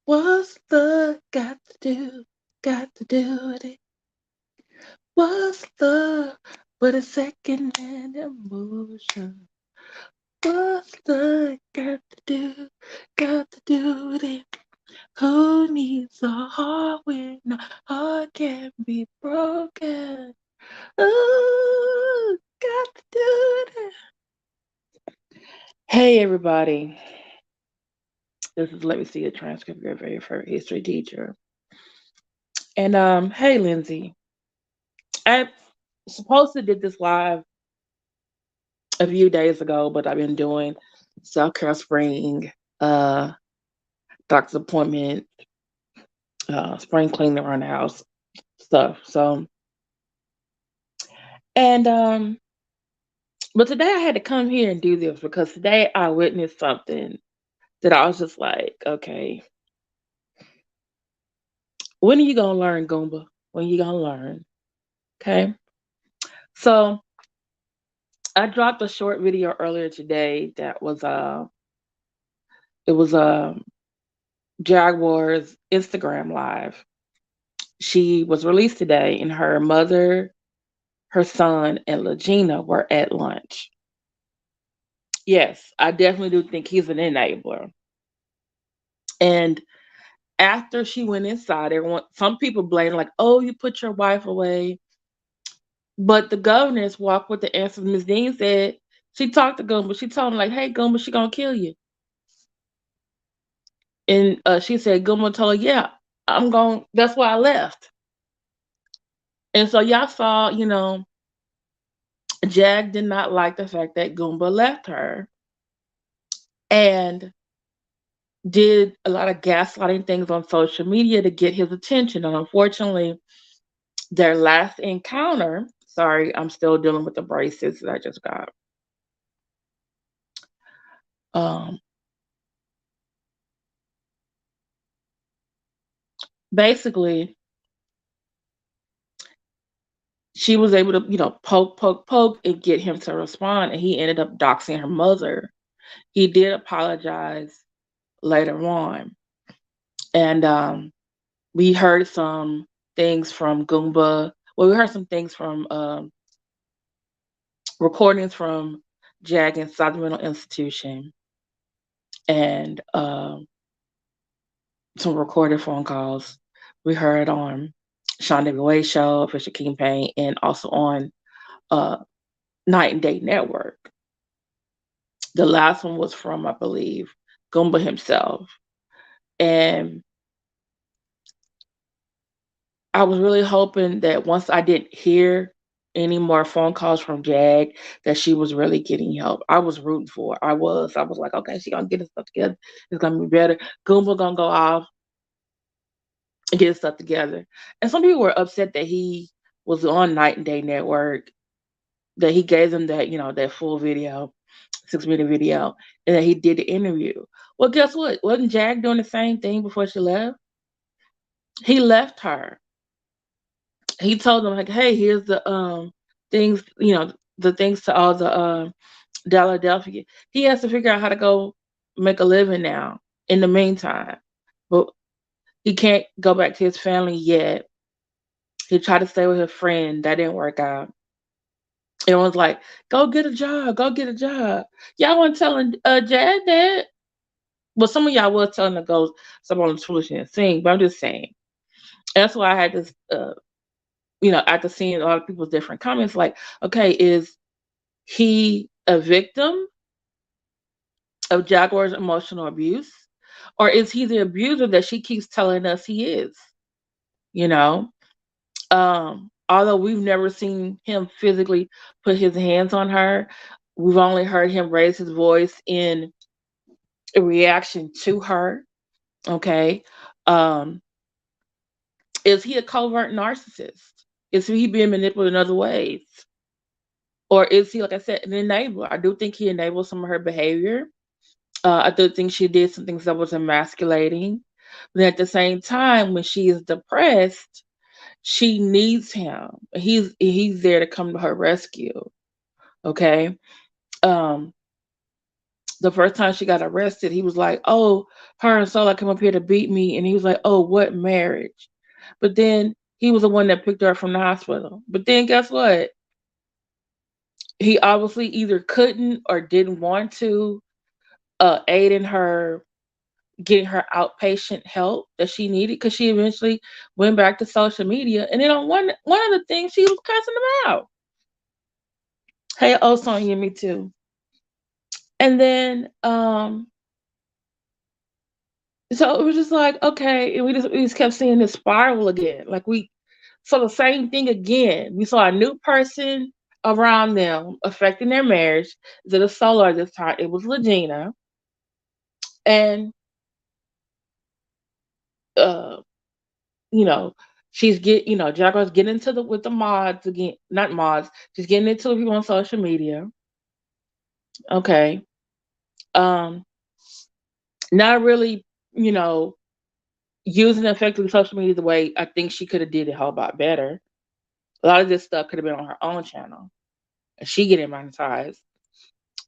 What's the got to do with it? What's love but a second-hand emotion? What's love got to do with it? Who needs a heart when a heart can be broken? Ooh, got to do it. Hey everybody, this is Let Me See a Transcript of Your Very First History Teacher. And hey Lindsay, I supposed to did this live a few days ago, but I've been doing South Carol Spring, uh, doctor's appointment, spring cleaning around the house stuff. So, and but today I had to come here and do this because today I witnessed something that I was just like, okay, when are you gonna learn, Goomba? When are you gonna learn? Okay. So I dropped a short video earlier today that was it was Jaguar's Instagram live. She was released today, and her mother, her son, and Legina were at lunch. Yes, I definitely do think he's an enabler. And after she went inside, everyone, some people blame like, "Oh, you put your wife away," but the governess walked with the answer. Ms. Dean said she talked to Goomba. She told him like, "Hey, Goomba, she gonna kill you." And she said Goomba told her, "Yeah, I'm going. That's why I left." And so y'all saw, Jag did not like the fact that Goomba left her and did a lot of gaslighting things on social media to get his attention. And unfortunately, their last encounter, sorry, I'm still dealing with the braces that I just got. Um, Basically, she was able to, poke, poke, poke, and get him to respond. And he ended up doxing her mother. He did apologize later on. And we heard some things from Goomba. Well, we heard some things from recordings from Jag inside the mental institution and some recorded phone calls. We heard on Sean W. show, Fisher King Payne, and also on uh, Night and Day Network. The last one was from, I believe, Goomba himself. And I was really hoping that once I didn't hear any more phone calls from Jag, that she was really getting help. I was rooting for her. I was like, okay, she gonna get his stuff together. It's gonna be better. Goomba gonna go off and get his stuff together. And some people were upset that he was on Night and Day Network, that he gave them that, that full video, 6 minute video, and that he did the interview. Well, guess what? Wasn't Jag doing the same thing before she left? He left her. He told them like, "Hey, here's the things, the things to all the Philadelphia." He has to figure out how to go make a living now. In the meantime, but he can't go back to his family yet. He tried to stay with his friend. That didn't work out. Everyone's like, "Go get a job. Go get a job." Y'all weren't telling Jad that. Well, some of y'all was telling to go some on the tuition and sing, but I'm just saying. That's why I had this. After seeing a lot of people's different comments, like, okay, is he a victim of Jaguar's emotional abuse? Or is he the abuser that she keeps telling us he is? You know? Although we've never seen him physically put his hands on her, we've only heard him raise his voice in a reaction to her. Okay. Um, is he a covert narcissist? Is he being manipulated in other ways? Or is he, like I said, an enabler? I do think he enables some of her behavior. I do think she did some things that was emasculating. But at the same time, when she is depressed, she needs him. He's there to come to her rescue. Okay. Um, The first time she got arrested, he was like, "Oh, her and Sola came up here to beat me," and he was like, "Oh, what marriage?" But then he was the one that picked her up from the hospital. But then guess what? He obviously either couldn't or didn't want to aid in her getting her outpatient help that she needed because she eventually went back to social media. And then on one of the things, she was cussing him out. Hey, oh, Sonya, me too. And then so it was just like, okay, and we just kept seeing this spiral again. Like we saw the same thing again. We saw a new person around them affecting their marriage. Is it a solo this time? It was Legina. And uh, you know, Jaguar's getting into the with the mods again, not mods, she's getting into the people on social media. Okay. Um, not really, you know, using effectively social media the way I think she could have did it a whole lot better. A lot of this stuff could have been on her own channel. And she getting monetized.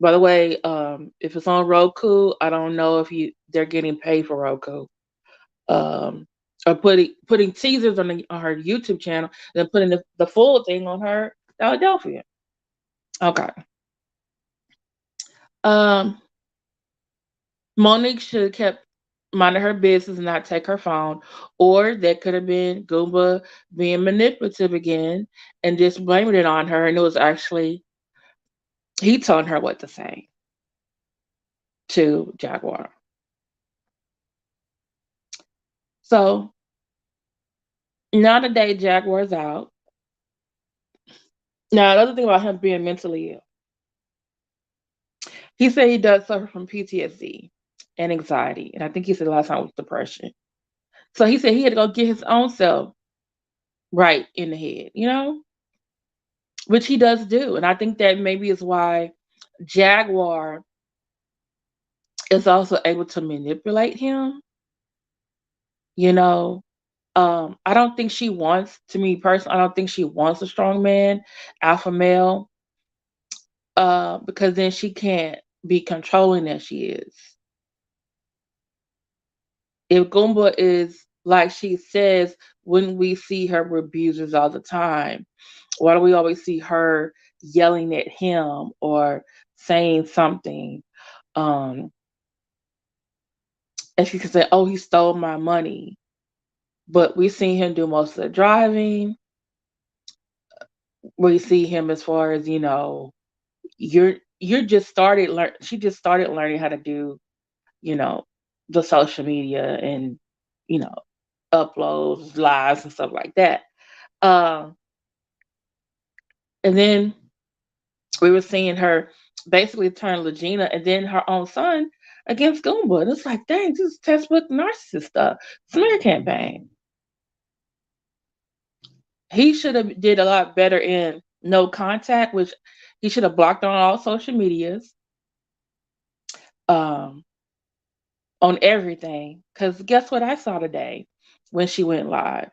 By the way, if it's on Roku, I don't know if they're getting paid for Roku. Um, or putting teasers on her YouTube channel, and then putting the full thing on her Philadelphia. Okay. Um, Monique should have kept minding her business and not take her phone, or that could have been Goomba being manipulative again and just blaming it on her, and it was actually he telling her what to say to Jaguar. So now the day Jaguar's out. Now another thing about him being mentally ill, he said he does suffer from PTSD and anxiety, and I think he said the last time was depression. So he said he had to go get his own self right in the head, which he does do. And I think that maybe is why Jaguar is also able to manipulate him, you know. I don't think she wants, to me personally, I don't think she wants a strong man, alpha male, because then she can't be controlling as she is. If Goomba is like she says, wouldn't we see her with abusers all the time? Why do we always see her yelling at him or saying something? Um, and she could say, "Oh, he stole my money," but we see him do most of the driving. We see him as far as you're just started learn. She just started learning how to do you know the social media and you know uploads, lives, and stuff like that. Um, and then we were seeing her basically turn Legina and then her own son against Goomba. And it's like, dang, this is textbook narcissist stuff. Smear campaign. He should have did a lot better in no contact, which he should have blocked on all social medias, um, on everything. Because guess what I saw today when she went live?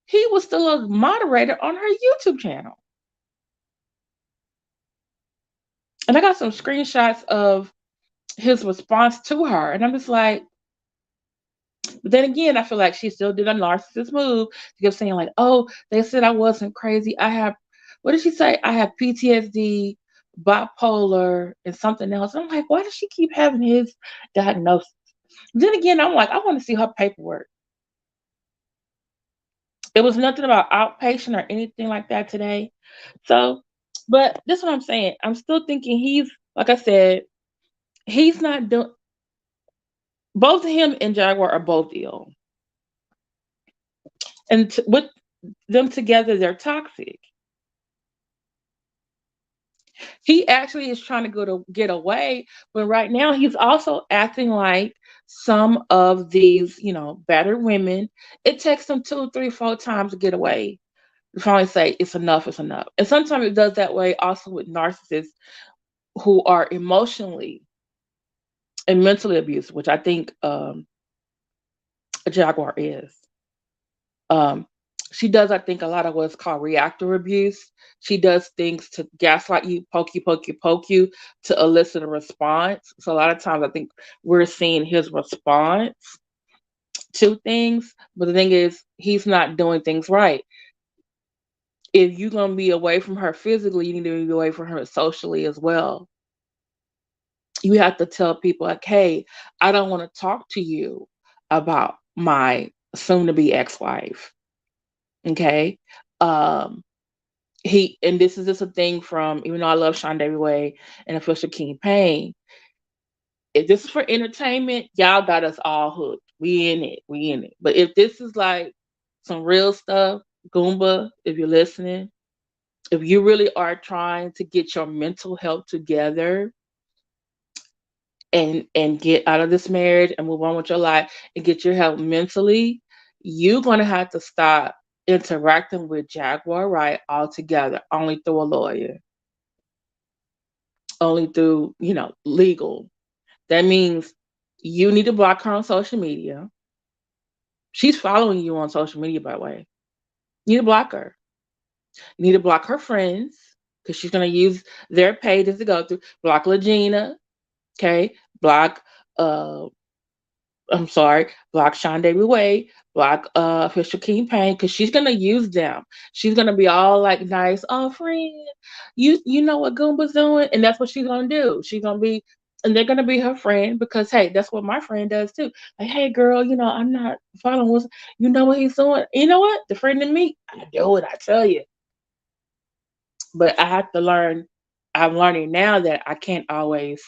He was still a moderator on her YouTube channel. And I got some screenshots of his response to her. And I'm just like, but then again, I feel like she still did a narcissist move. She kept saying, like, oh, they said I wasn't crazy. What did she say? I have PTSD, bipolar, and something else. I'm like, why does she keep having his diagnosis? Then again, I'm like, I want to see her paperwork. It was nothing about outpatient or anything like that today. So, but this is what I'm saying. I'm still thinking like I said, he's not doing, both him and Jaguar are both ill. And with them together, they're toxic. He actually is trying to get away, but right now he's also acting like some of these, battered women. It takes them 2, 3, 4 times to get away. To finally say it's enough, it's enough. And sometimes it does that way also with narcissists who are emotionally and mentally abusive, which I think a Jaguar is. Um, She does, I think, a lot of what's called reactive abuse. She does things to gaslight you, poke you to elicit a response. So a lot of times I think we're seeing his response to things, but the thing is, he's not doing things right. If you're gonna be away from her physically, you need to be away from her socially as well. You have to tell people like, hey, I don't want to talk to you about my soon to be ex-wife. Okay. Um, he and this is just a thing from, even though I love Sean David Way and Official King Payne, if this is for entertainment, y'all got us all hooked. We in it. We in it. But if this is like some real stuff, Goomba, if you're listening, if you really are trying to get your mental health together and get out of this marriage and move on with your life and get your health mentally, you're gonna have to stop interacting with Jaguar Wright altogether, only through a lawyer, only through, legal. That means you need to block her on social media. She's following you on social media, by the way. You need to block her. You need to block her friends because she's going to use their pages to go through. Block Legina, okay? Block, uh, I'm sorry, block Sean David Way, block Official King Payne because she's going to use them. She's going to be all like nice, oh, friend, you know what Goomba's doing? And that's what she's going to do. She's going to be, and they're going to be her friend because, hey, that's what my friend does too. Like, hey, girl, I'm not following what he's doing. You know what? The friend in me, I do it, I tell you. But I have to learn, I'm learning now that I can't always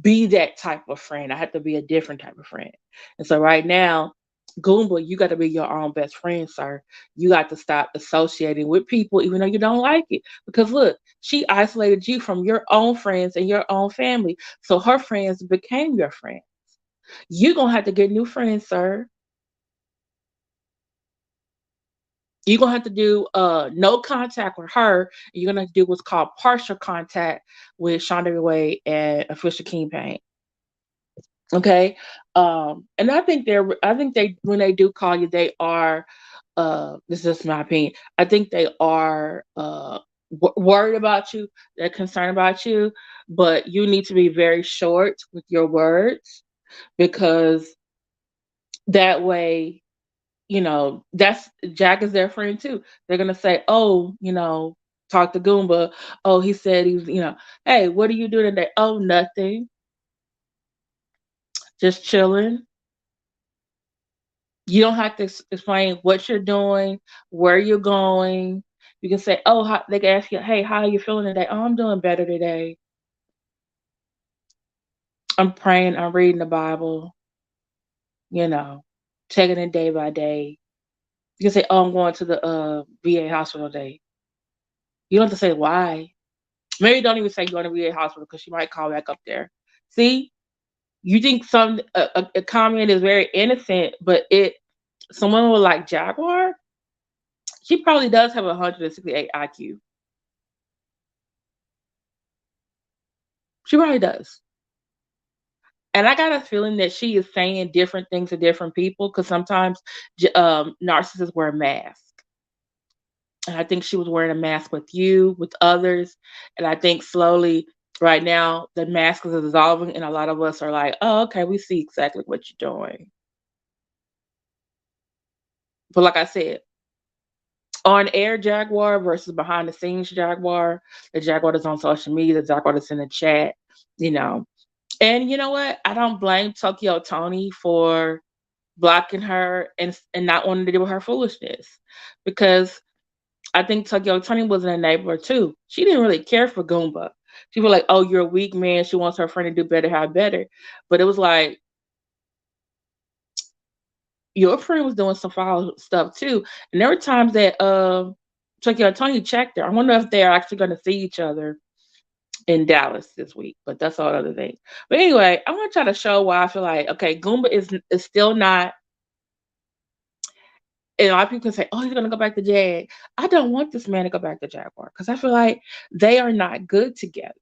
be that type of friend. I have to be a different type of friend. And so right now, Goomba, you got to be your own best friend, sir. You got to stop associating with people even though you don't like it. Because look, she isolated you from your own friends and your own family. So her friends became your friends. You're going to have to get new friends, sir. You're going to have to do no contact with her. You're going to do what's called partial contact with Shonda Way and Official King Paint. Okay. And I think they when they do call you, they are this is just my opinion. I think they are worried about you, they're concerned about you, but you need to be very short with your words because that way, that's Jack is their friend too. They're gonna say, oh, talk to Goomba. Oh, he said hey, what are you doing today? Oh, nothing. Just chilling. You don't have to explain what you're doing, where you're going. You can say, "Oh," they can ask you, "Hey, how are you feeling today?" "Oh, I'm doing better today. I'm praying. I'm reading the Bible. You know, taking it day by day." You can say, "Oh, I'm going to the VA hospital today." You don't have to say why. Maybe don't even say you're going to VA hospital because she might call back up there. See, you think a comment is very innocent, but someone with like Jaguar, she probably does have 168 IQ. She probably does. And I got a feeling that she is saying different things to different people because sometimes narcissists wear masks. And I think she was wearing a mask with you, with others. And I think slowly, right now, the mask is dissolving, and a lot of us are like, oh, okay, we see exactly what you're doing. But like I said, on air Jaguar versus behind the scenes Jaguar, the Jaguar that's on social media, the Jaguar that's in the chat, you know. And you know what? I don't blame Tokyo Tony for blocking her and not wanting to deal with her foolishness because I think Tokyo Tony was an enabler too. She didn't really care for Goomba. She was like, "Oh, you're a weak man." She wants her friend to do better, have better. But it was like your friend was doing some foul stuff too. And there were times that Tokyo Tony checked her. I wonder if they're actually going to see each other in Dallas this week. But that's all other thing. But anyway, I want to try to show why I feel like okay, Goomba is still not. And a lot of people can say, "Oh, he's gonna go back to Jag." I don't want this man to go back to Jaguar because I feel like they are not good together,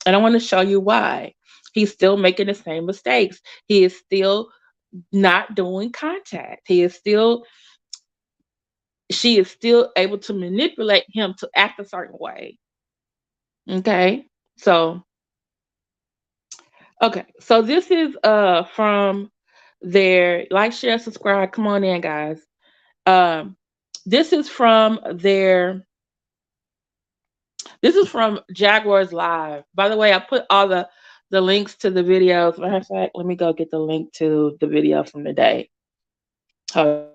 and I want to show you why. He's still making the same mistakes. He is still not doing contact. He is still she is still able to manipulate him to act a certain way. Okay. So, okay. So this is from their like, share, subscribe. Come on in, guys. Um this is from their this is from Jaguar's Live. By the way, I put all the links to the videos. Matter of fact, let me go get the link to the video from the day. Hold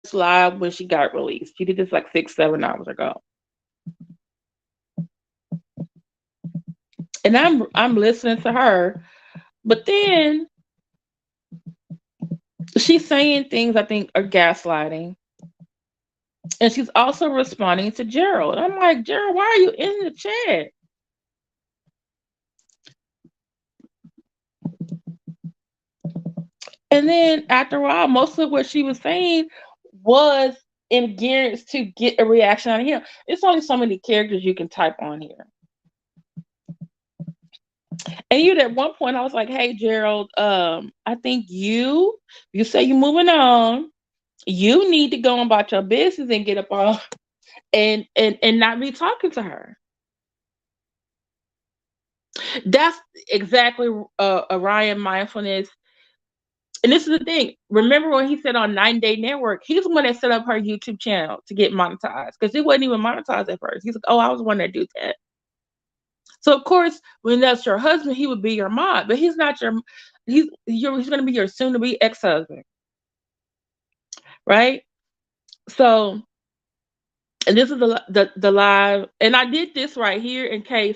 this live when she got released. She did this like 6, 7 hours ago. And I'm listening to her, but then she's saying things I think are gaslighting. And she's also responding to Gerald. I'm like, Gerald, why are you in the chat? And then after a while, most of what she was saying was in gears to get a reaction out of him. It's only so many characters you can type on here. And you at one point I was like, hey Gerald, I think you say you're moving on. You need to go about your business and get up off and not be talking to her. That's exactly Orion mindfulness. And this is the thing. Remember when he said on 9-Day Network, he's the one that set up her YouTube channel to get monetized because it wasn't even monetized at first. He's like, oh, I was the one that do that. So of course, when that's your husband, he would be your mod, but he's not your. He's going to be your soon-to-be ex-husband, right? So, and this is the live, and I did this right here in case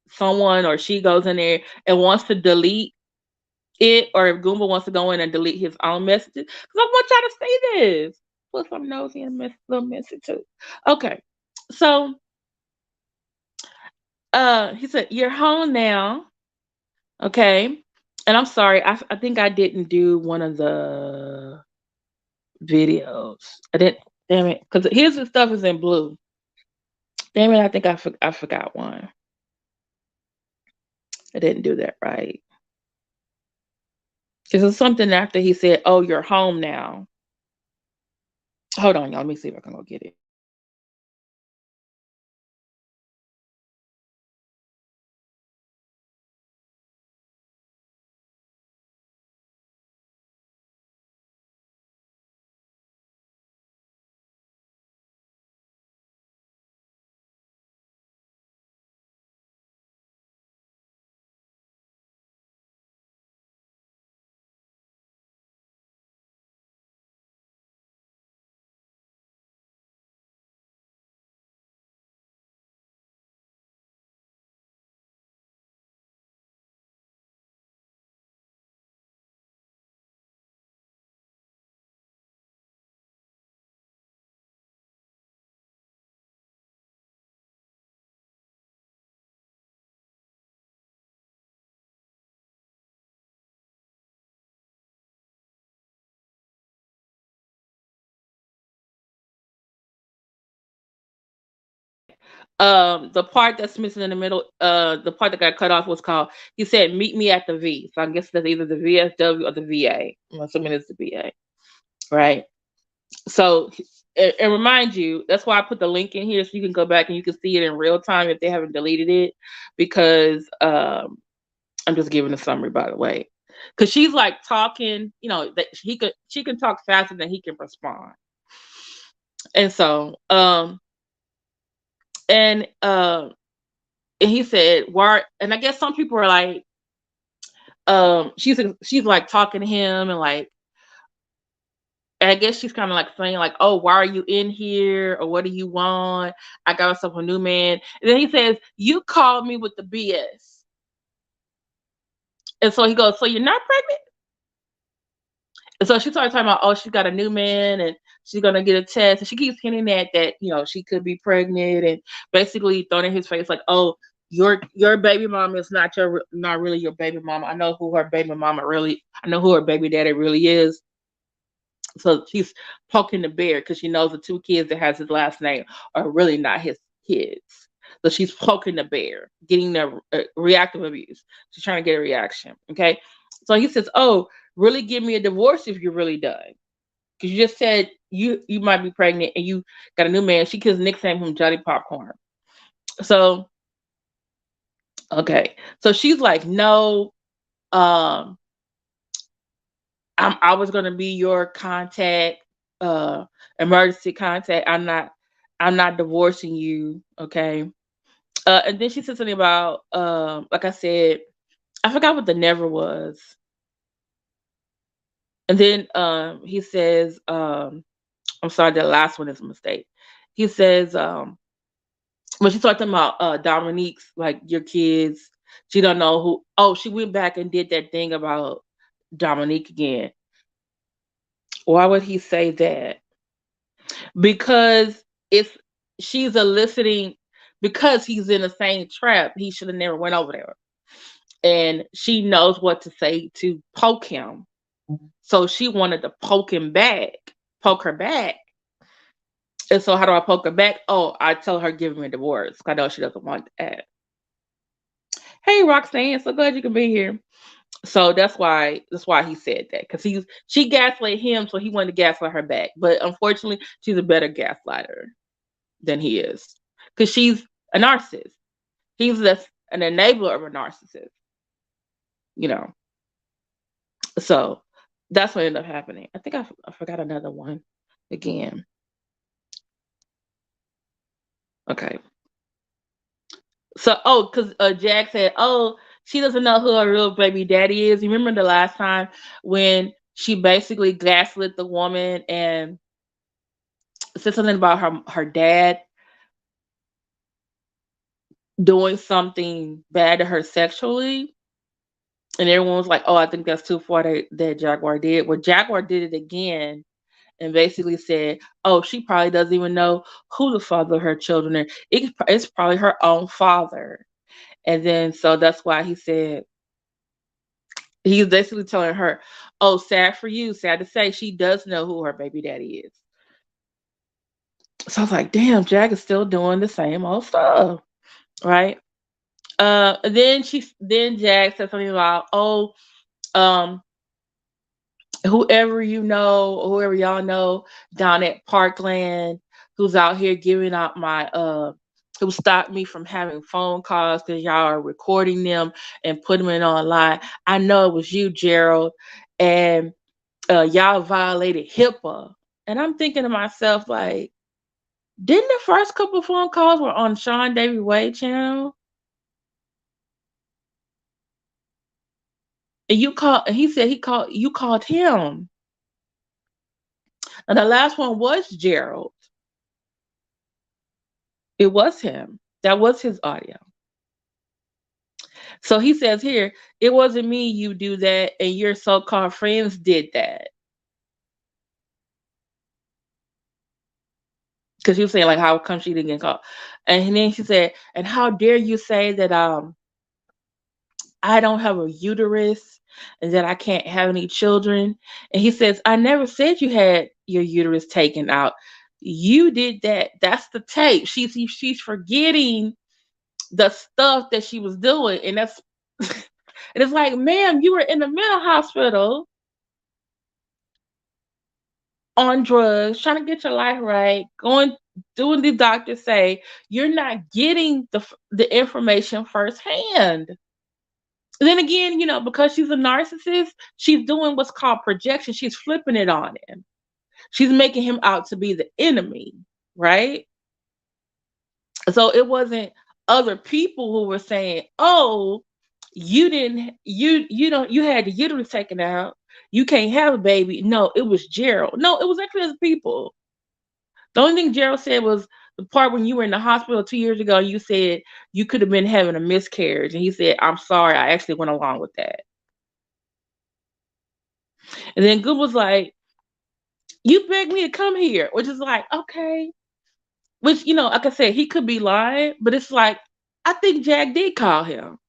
someone or she goes in there and wants to delete it, or if Goomba wants to go in and delete his own messages, because I want y'all to see this. Put some nosy and little message too. Okay, so he said, "You're home now." Okay, and I'm sorry, I think I didn't do one of the videos. I didn't. Damn it, because his stuff is in blue. Damn it, I think I forgot one. I didn't do that right. Because it's something after he said, "Oh, you're home now." Hold on, y'all. Let me see if I can go get it. The part that's missing in the middle, the part that got cut off was called, he said, "Meet me at the V." So I guess that's either the VSW or the VA. I'm assuming it's the VA, right? So, and remind you, that's why I put the link in here so you can go back and you can see it in real time if they haven't deleted it, because I'm just giving a summary, by the way, because she's like talking, that she can talk faster than he can respond, and so and and he said, "Why?" And I guess some people are like, she's like talking to him and like, and I guess she's kind of like saying like, "Oh, why are you in here? Or what do you want? I got myself a new man." And then he says, "You called me with the BS." And so he goes, "So you're not pregnant?" And so she started talking about, oh, she's got a new man and she's gonna get a test, and she keeps hinting at that, she could be pregnant, and basically throwing in his face like, oh, your baby mama is not really your baby mama. I know who her baby daddy really is. So she's poking the bear because she knows the two kids that has his last name are really not his kids. So she's poking the bear, getting the reactive abuse. She's trying to get a reaction. Okay. So he says, oh, really give me a divorce if you're really done. Because you just said you might be pregnant and you got a new man. She could nickname him Johnny Popcorn. So, okay. So she's like, no, um, I was gonna be your contact, uh, emergency contact. I'm not divorcing you, okay? And then she said something about, like I said, I forgot what the never was. And then he says, I'm sorry, the last one is a mistake. He says, when she's talking about Dominique's, like your kids, she don't know who. Oh, she went back and did that thing about Dominique again. Why would he say that? Because it's she's eliciting, because he's in the same trap. He should have never went over there, and she knows what to say to poke him. So she wanted to poke her back. And so how do I poke her back? Oh, I tell her give me a divorce. I know she doesn't want that. Hey Roxanne, so glad you can be here. So that's why he said that, because she gaslit him, so he wanted to gaslight her back. But unfortunately, she's a better gaslighter than he is, because she's a narcissist. He's just an enabler of a narcissist, you know. So that's what ended up happening. I think I forgot another one again. Okay. So, because Jack said, oh, she doesn't know who her real baby daddy is. You remember the last time when she basically gaslit the woman and said something about her dad doing something bad to her sexually, and everyone was like, "Oh, I think that's too far that Jaguar did." Well, Jaguar did it again and basically said, "Oh, she probably doesn't even know who the father of her children are. It's probably her own father." And then so that's why he said he's basically telling her, "Oh, sad for you. Sad to say, she does know who her baby daddy is." So I was like, "Damn, Jag is still doing the same old stuff, right?" Then Jag said something about, "Oh, um, whoever y'all know down at Parkland, who's out here giving out who stopped me from having phone calls because y'all are recording them and putting them online. I know it was you, Gerald, and y'all violated HIPAA." And I'm thinking to myself, like, didn't the first couple of phone calls were on Sean David Wade channel? And he said you called him. And the last one was Gerald. It was him. That was his audio. So he says here, it wasn't me, you do that, and your so-called friends did that. Because he was saying, like, how come she didn't get caught? And then she said, and how dare you say that I don't have a uterus and that I can't have any children. And he says, I never said you had your uterus taken out. You did that. That's the tape. She's forgetting the stuff that she was doing. And that's and it's like, ma'am, you were in the mental hospital on drugs, trying to get your life right, doing the doctors say. You're not getting the information firsthand. Then again, because she's a narcissist, she's doing what's called projection. She's flipping it on him. She's making him out to be the enemy, right? So it wasn't other people who were saying, "Oh, you didn't, you had the uterus taken out. You can't have a baby." No, it was Gerald. No, it was actually other people. The only thing Gerald said was the part when you were in the hospital 2 years ago. You said you could have been having a miscarriage, and he said, "I'm sorry, I actually went along with that." And then Goomba was like, "You begged me to come here," which is like, okay. Which, like I said, he could be lying, but it's like, I think Jack did call him.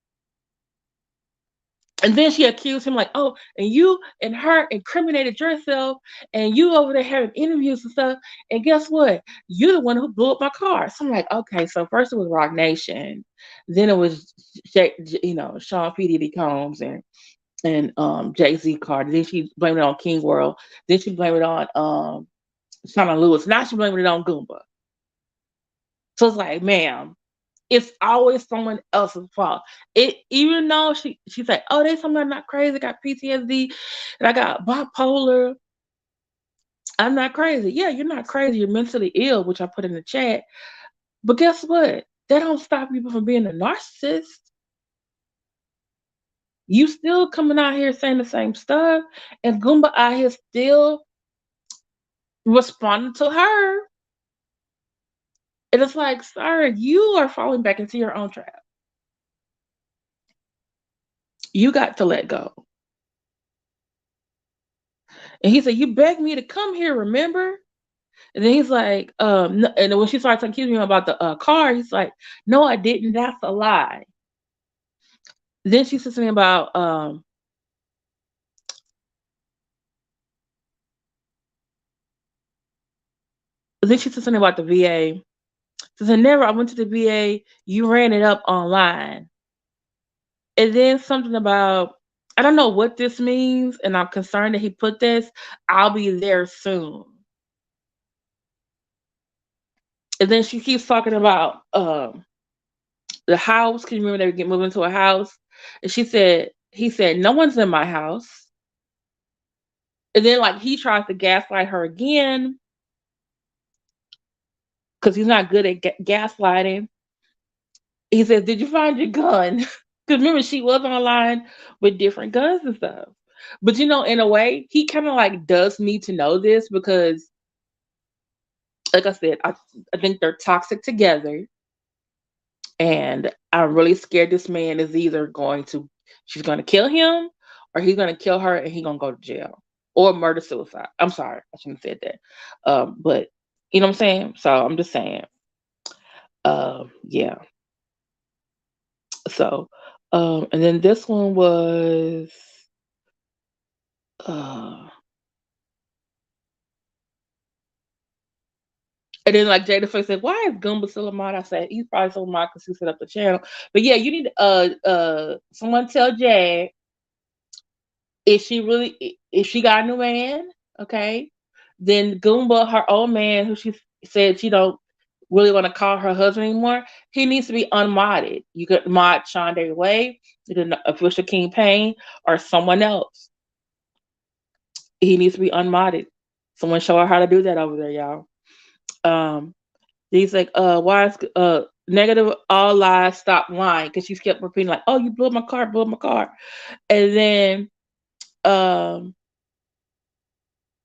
And then she accused him, like, "Oh, and you and her incriminated yourself, and you over there having interviews and stuff. And guess what? You're the one who blew up my car." So I'm like, okay, so first it was Rock Nation, then it was Sean P. Diddy Combs and Jay-Z Carter. Then she blamed it on King World. Then she blamed it on Shauna Lewis. Now she blamed it on Goomba. So it's like, ma'am, it's always someone else's fault. It even though she's like, "Oh, they somebody not crazy, I got PTSD, and I got bipolar. I'm not crazy." Yeah, you're not crazy. You're mentally ill, which I put in the chat. But guess what? That don't stop you from being a narcissist. You still coming out here saying the same stuff, and Goomba out here still responding to her. And it's like, sir, you are falling back into your own trap. You got to let go. And he said, "You begged me to come here, remember?" And then he's like, and when she starts accusing him about the car, he's like, "No, I didn't. That's a lie." Then she says something about, then she said something about the VA. She said, "Never, I went to the VA. You ran it up online." And then something about, I don't know what this means, and I'm concerned that he put this, "I'll be there soon." And then she keeps talking about the house. Can you remember they get moved into a house? And he said, "No one's in my house." And then like he tries to gaslight her again because he's not good at gaslighting. He says, "Did you find your gun?" Because remember, she was online with different guns and stuff. But in a way, he kind of like does need to know this because, like I said, I think they're toxic together. And I'm really scared this man is either she's going to kill him, or he's going to kill her and he's going to go to jail or murder suicide. I'm sorry, I shouldn't have said that. But you know what I'm saying? So I'm just saying. Yeah. So, and then this one was, uh, and then like Jada Face said, "Why is Goomba still a mod?" I said, "He's probably so mod because he set up the channel." But yeah, you need someone tell Jag if she got a new man, okay, then Goomba, her old man, who she said she don't really want to call her husband anymore, he needs to be unmodded. You could mod Sean Day Way, you could official King Payne, or someone else. He needs to be unmodded. Someone show her how to do that over there, y'all. Um, he's like, why is negative all lies, stop lying, because she kept repeating like, "Oh, you blew up my car, blew up my car," and then um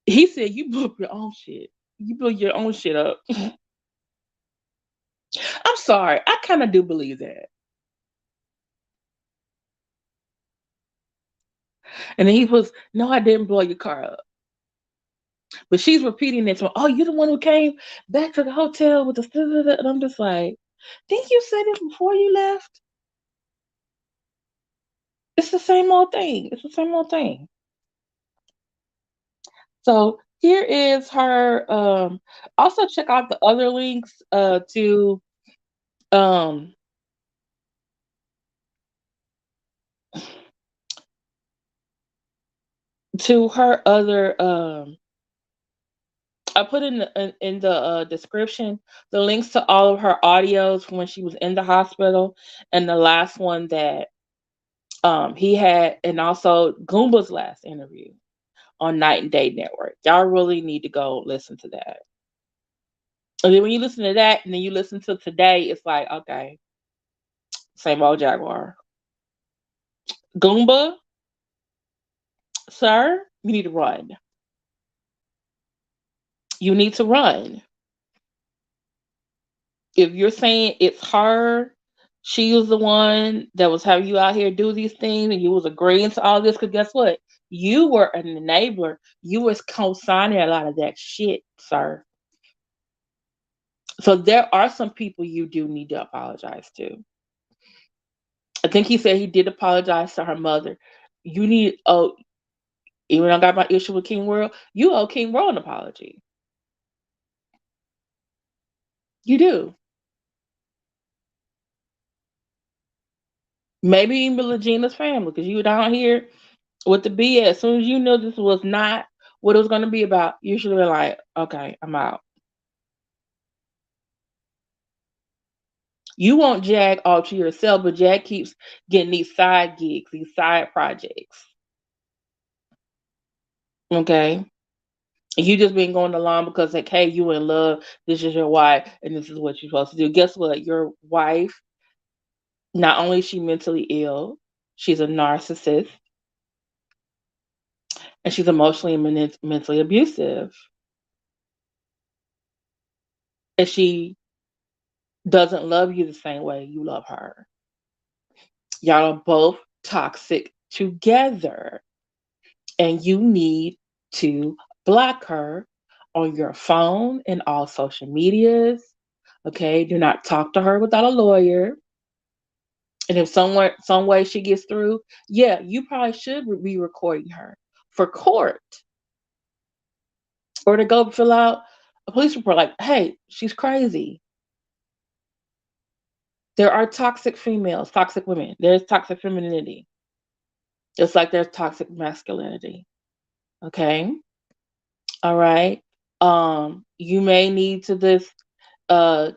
he said, "You blew up your own shit. You blew your own shit up." I'm sorry. I kind of do believe that. And then he was, "No, I didn't blow your car up." But she's repeating it to, "Oh, you're the one who came back to the hotel with the," and I'm just like, "Didn't you say this before you left?" It's the same old thing. It's the same old thing. So here is her. Also check out the other links um to her other I put in the description the links to all of her audios from when she was in the hospital, and the last one that he had, and also Goomba's last interview on Night and Day Network. Y'all really need to go listen to that. And then when you listen to that, and then you listen to today, it's like, okay, same old Jaguar. Goomba, sir, you need to run. You need to run. If you're saying it's her, she was the one that was having you out here do these things, and you was agreeing to all this, because guess what? You were an enabler. You was co-signing a lot of that shit, sir. So there are some people you do need to apologize to. I think he said he did apologize to her mother. You need even though I got my issue with King World, you owe King World an apology. You do. Maybe even Legina's family, because you were down here with the BS. As soon as you knew this was not what it was going to be about, you should have been like, okay, I'm out. You want Jag all to yourself, but Jag keeps getting these side gigs, these side projects. Okay. You just been going along because, like, hey, you in love, this is your wife, and this is what you're supposed to do. Guess what? Your wife, not only is she mentally ill, she's a narcissist, and she's emotionally and mentally abusive. And she doesn't love you the same way you love her. Y'all are both toxic together. And you need to block her on your phone and all social medias. Okay, do not talk to her without a lawyer. And if some way she gets through, yeah, you probably should be recording her for court, or to go fill out a police report. Like, hey, she's crazy. There are toxic females, toxic women. There's toxic femininity, just like there's toxic masculinity. Okay, all right. You may need to just uh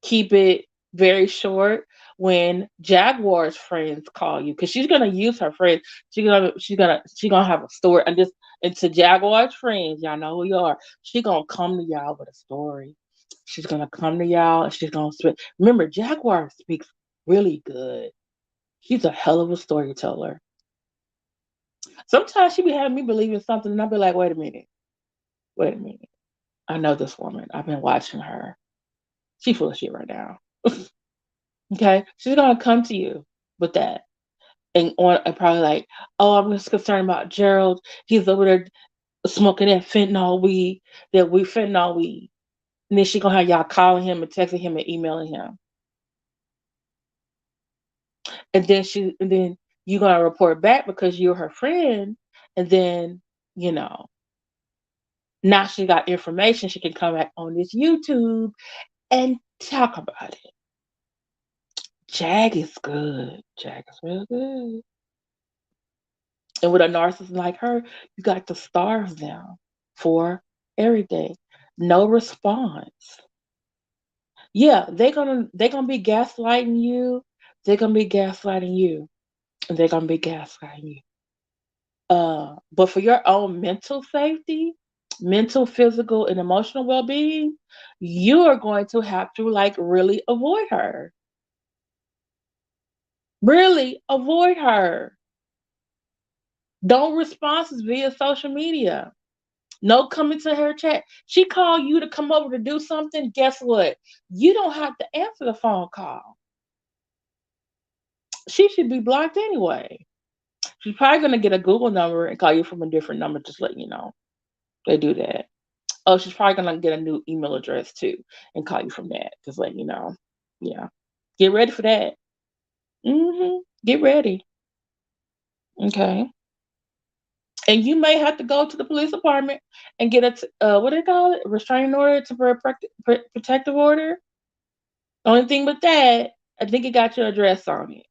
keep it very short when Jaguar's friends call you, because she's gonna use her friends. She's gonna have a story, and to Jaguar's friends, y'all know who you are. She gonna come to y'all with a story. She's gonna come to y'all and she's gonna speak. Remember, Jaguar speaks really good. She's a hell of a storyteller. Sometimes she be having me believe in something, and I'll be like, wait a minute. I know this woman. I've been watching her. She full of shit right now. Okay, she's gonna come to you with that, and probably like, oh, I'm just concerned about Gerald. He's over there smoking that fentanyl weed, and then she gonna have y'all calling him and texting him and emailing him, and then you gonna report back because you're her friend, and then you know now she got information. She can come back on this YouTube and talk about it. Jag is good. Jag is real good. And with a narcissist like her, you got to starve them for everything. No response. Yeah, they're gonna be gaslighting you. They're gonna be gaslighting you. And they're gonna be gaslighting you. But for your own mental safety, mental, physical, and emotional well being, you are going to have to like really avoid her. Really avoid her. Don't responses via social media. No coming to her chat. She called you to come over to do something. Guess what? You don't have to answer the phone call. She should be blocked anyway. She's probably gonna get a Google number and call you from a different number. Just letting you know they do that. Oh, she's probably gonna get a new email address too and call you from that. Just letting you know. Yeah, get ready for that. Get ready. Okay. And you may have to go to the police department and get what do they call it? Restraining order, temporary protective order. Only thing with that, I think it got your address on it.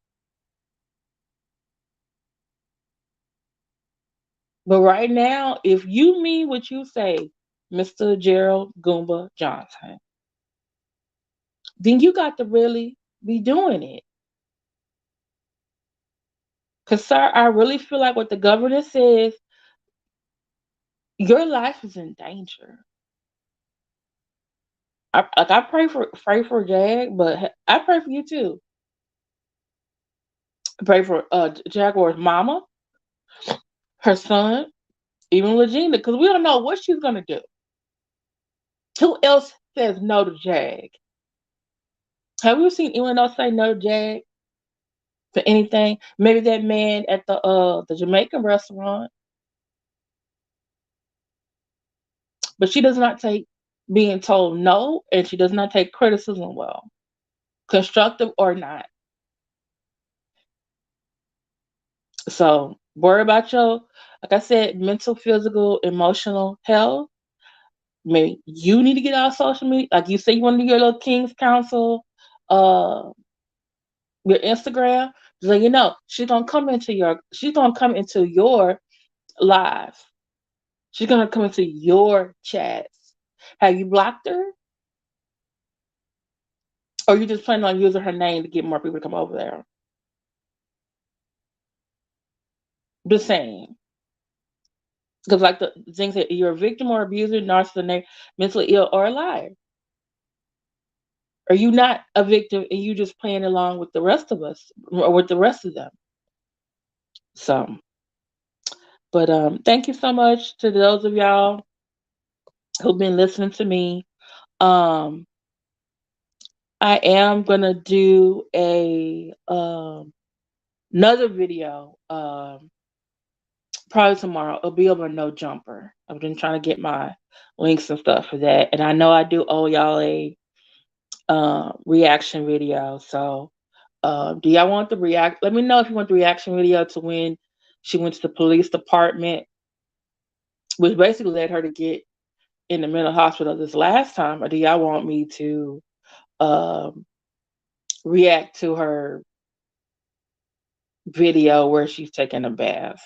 But right now, if you mean what you say, Mr. Gerald Goomba Johnson, then you got to really be doing it. Because, sir, I really feel like what the governor says, your life is in danger. I pray for Jag, but I pray for you too. I pray for Jaguar's mama, her son, even Regina, because we don't know what she's gonna do. Who else says no to Jag? Have you seen anyone else say no to Jag for anything? Maybe that man at the Jamaican restaurant. but she does not take being told no, and she does not take criticism well, constructive or not. So worry about your, like I said, mental, physical, emotional health. Maybe you need to get out of social media. Like you say, you want to do your little King's Council, uh, your Instagram. So you know she's gonna come into your live. She's gonna come into your chats. Have you blocked her, or you just planning on using her name to get more people to come over there? The same. Because like the things that you're a victim or abuser, narcissist, mentally ill, or a liar. Are you not a victim and you just playing along with the rest of us or with the rest of them? So, but thank you so much to those of y'all who've been listening to me. Um, I am gonna do a another video probably tomorrow. It'll be over no jumper. I've been trying to get my links and stuff for that, and I know I do owe y'all a reaction video. So, do y'all want the react? Let me know if you want the reaction video to when she went to the police department, which basically led her to get in the mental hospital this last time, or do y'all want me to um, react to her video where she's taking a bath?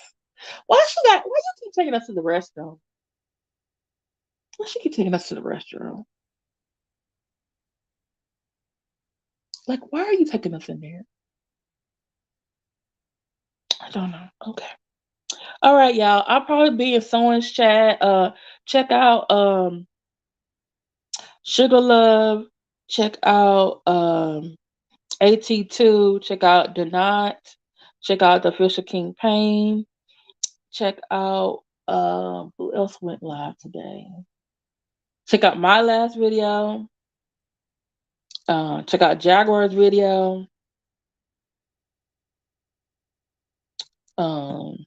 Why you keep taking us to the restroom? Why she keep taking us to the restroom? Like, why are you taking us in there? I don't know. Okay. All right, y'all. I'll probably be in someone's chat. Check out Sugar Love. Check out AT2. Check out Donut. Check out the Official King Pain. Check out who else went live today? Check out my last video. Check out Jaguar's video. Um,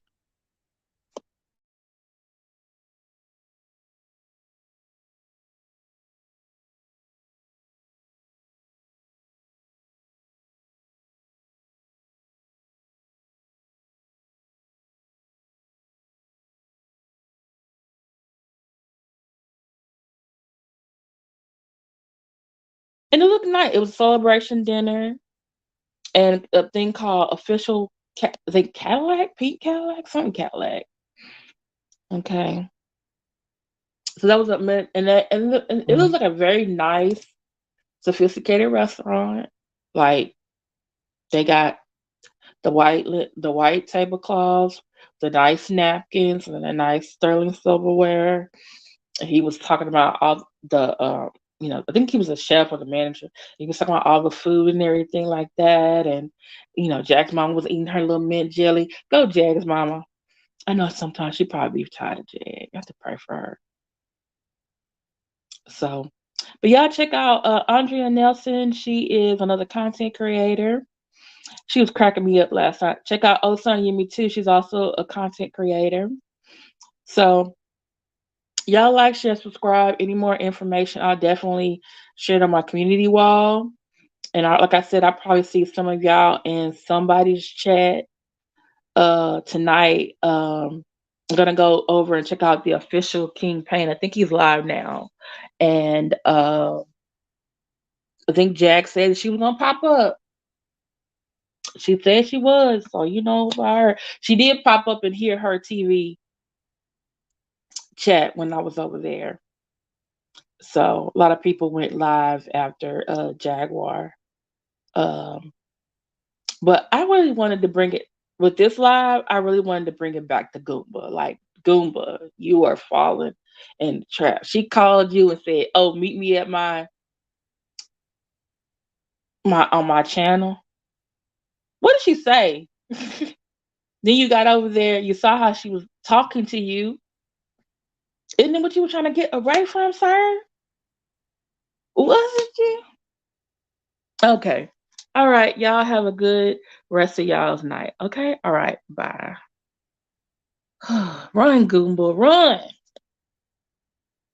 and it looked nice. It was a celebration dinner and a thing called official. I think Cadillac, Pete Cadillac, something Cadillac. Okay, so that was a and it was like a very nice, sophisticated restaurant. Like they got the white tablecloths, the nice napkins, and the nice sterling silverware. He was talking about all the I think he was a chef or the manager. He was talking about all the food and everything like that. And Jack's mom was eating her little mint jelly. Go Jack's mama. I know sometimes she probably be tired of Jag. I have to pray for her. So, but y'all check out Andrea Nelson. She is another content creator. She was cracking me up last night. Check out Osun Yumi too. She's also a content creator. So y'all like, share, subscribe. Any more information, I'll definitely share it on my community wall. And like I said, I probably see some of y'all in somebody's chat tonight. I'm gonna go over and check out the official King Pain. I think he's live now, and I think Jack said she was gonna pop up. She said she was, so by her, she did pop up and hear her TV chat when I was over there. So a lot of people went live after Jaguar. Um, but I really wanted to bring it with this live. I really wanted to bring it back to Goomba. Like Goomba, you are falling in the trap. She called you and said, "Oh, meet me at my on my channel." What did she say? Then you got over there. You saw how she was talking to you. Isn't it what you were trying to get away from, sir? Wasn't you? Okay. All right. Y'all have a good rest of y'all's night. Okay. All right. Bye. Run, Goomba, run.